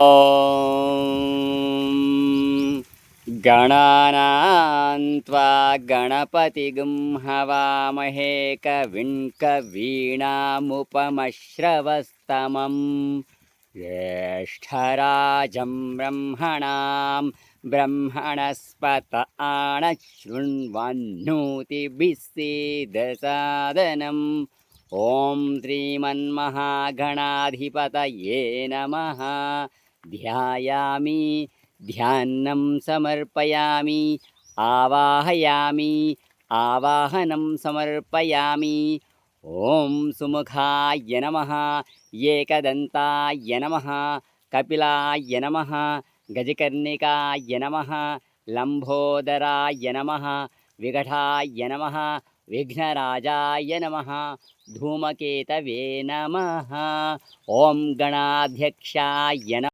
ॐ गणानां त्वा गणपतिगुं हवामहे कविं कवीनामुपमश्रवस्तमं ज्येष्ठराजं ब्रह्मणां ब्रह्मणस्पत आणशृण्वन्नोतिभिः सीदसादनम् ॐ श्रीमन्महागणाधिपतये नमः। ध्यायामि ध्यानं समर्पयामि आवाहयामि आवाहनं समर्पयामि। ॐ सुमुखाय नमः एकदन्ताय नमः कपिलाय नमः गजकर्णिकाय नमः लम्बोदराय नमः विकटाय नमः विघ्नराजाय नमः धूमकेतवे नमः। ॐ गणाध्यक्षाय नमः।